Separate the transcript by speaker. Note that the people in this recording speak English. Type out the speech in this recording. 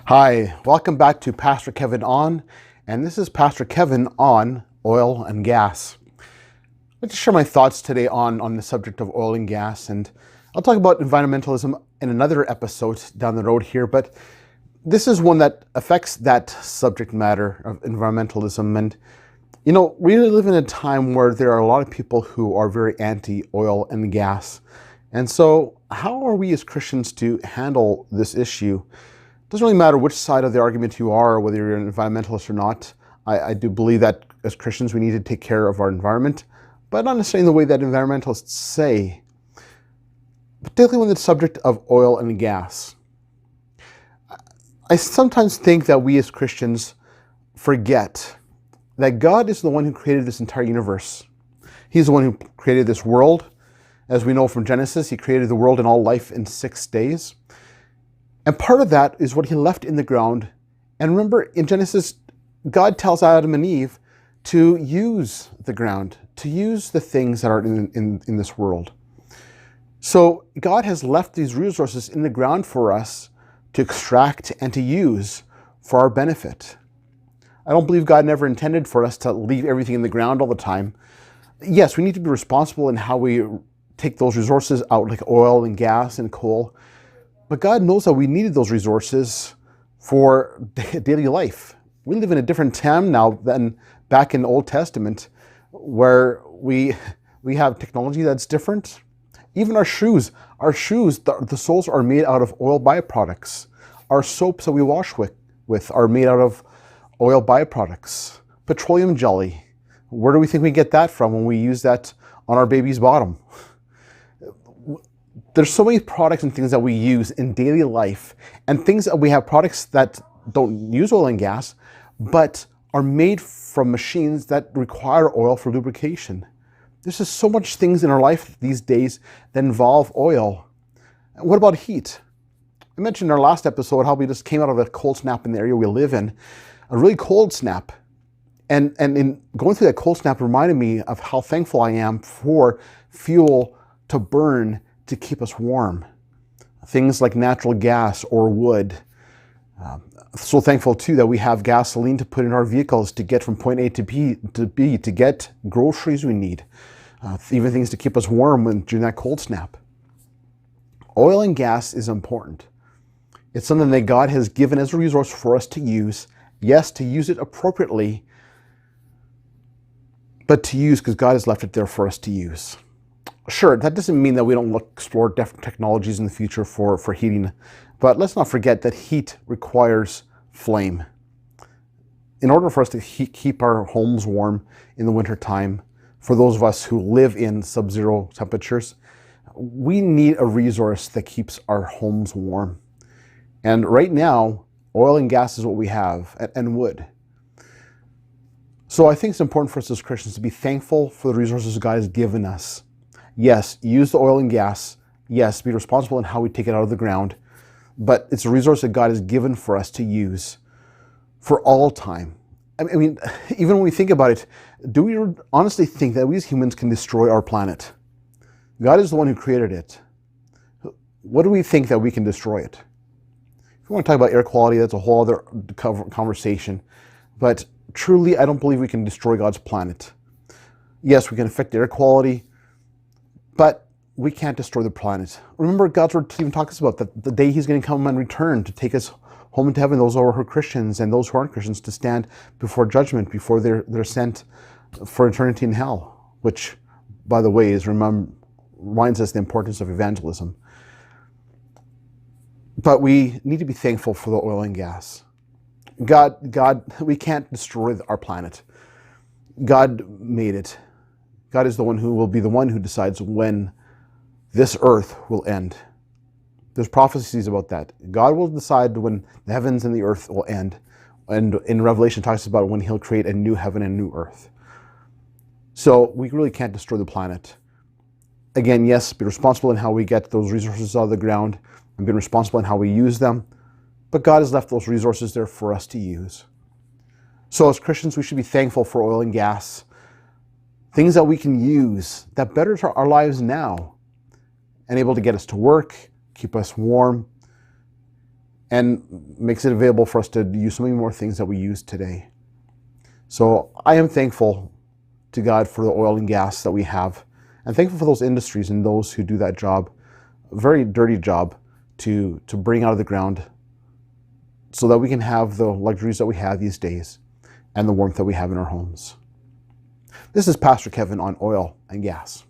Speaker 1: Hi, welcome back to Pastor Kevin On, and this is Pastor Kevin on oil and gas. I'd like to share my thoughts today on the subject of oil and gas, and I'll talk about environmentalism in another episode down the road here, but this is one that affects that subject matter of environmentalism. And we live in a time where there are a lot of people who are very anti-oil and gas. And so how are we as Christians to handle this issue? It doesn't really matter which side of the argument you are, whether you're an environmentalist or not. I do believe that as Christians we need to take care of our environment, but not necessarily in the way that environmentalists say, particularly when it's the subject of oil and gas. I sometimes think that we as Christians forget that God is the one who created this entire universe. He's the one who created this world. As we know from Genesis, He created the world and all life in 6 days. And part of that is what He left in the ground. And remember, in Genesis, God tells Adam and Eve to use the ground, to use the things that are in this world. So God has left these resources in the ground for us to extract and to use for our benefit. I don't believe God never intended for us to leave everything in the ground all the time. Yes, we need to be responsible in how we take those resources out, like oil and gas and coal. But God knows that we needed those resources for daily life. We live in a different time now than back in the Old Testament, where we have technology that's different. Even our shoes, the soles are made out of oil byproducts. Our soaps that we wash with are made out of oil byproducts. Petroleum jelly, where do we think we get that from when we use that on our baby's bottom? There's so many products and things that we use in daily life, and things that we have products that don't use oil and gas, but are made from machines that require oil for lubrication. There's just so much things in our life these days that involve oil. What about heat? I mentioned in our last episode how we just came out of a cold snap in the area we live in, a really cold snap. And in going through that cold snap reminded me of how thankful I am for fuel to burn to keep us warm. Things like natural gas or wood. So thankful too that we have gasoline to put in our vehicles to get from point A to B, to get groceries we need. Even things to keep us warm during that cold snap. Oil and gas is important. It's something that God has given as a resource for us to use. Yes, to use it appropriately, but to use because God has left it there for us to use. Sure, that doesn't mean that we don't explore different technologies in the future for heating, but let's not forget that heat requires flame. In order for us to keep our homes warm in the wintertime, for those of us who live in sub-zero temperatures, we need a resource that keeps our homes warm. And right now, oil and gas is what we have, and wood. So I think it's important for us as Christians to be thankful for the resources God has given us. Yes, use the oil and gas. Yes, be responsible in how we take it out of the ground. But it's a resource that God has given for us to use for all time. I mean, even when we think about it, do we honestly think that we as humans can destroy our planet? God is the one who created it. What do we think that we can destroy it? If we want to talk about air quality, that's a whole other conversation. But truly, I don't believe we can destroy God's planet. Yes, we can affect air quality, but we can't destroy the planet. Remember, God's word even talks about that the day He's going to come and return to take us home into heaven, those who are Christians and those who aren't Christians, to stand before judgment, before they're sent for eternity in hell, which, by the way, reminds us the importance of evangelism. But we need to be thankful for the oil and gas. God, we can't destroy our planet. God made it. God is the one who will be the one who decides when this earth will end. There's prophecies about that. God will decide when the heavens and the earth will end. And in Revelation, it talks about when He'll create a new heaven and new earth. So we really can't destroy the planet. Again, yes, be responsible in how we get those resources out of the ground and be responsible in how we use them. But God has left those resources there for us to use. So as Christians, we should be thankful for oil and gas. Things that we can use that betters our lives now and able to get us to work, keep us warm, and makes it available for us to use so many more things that we use today. So I am thankful to God for the oil and gas that we have, and thankful for those industries and those who do that job, a very dirty job, to bring out of the ground so that we can have the luxuries that we have these days and the warmth that we have in our homes. This is Pastor Kevin on oil and gas.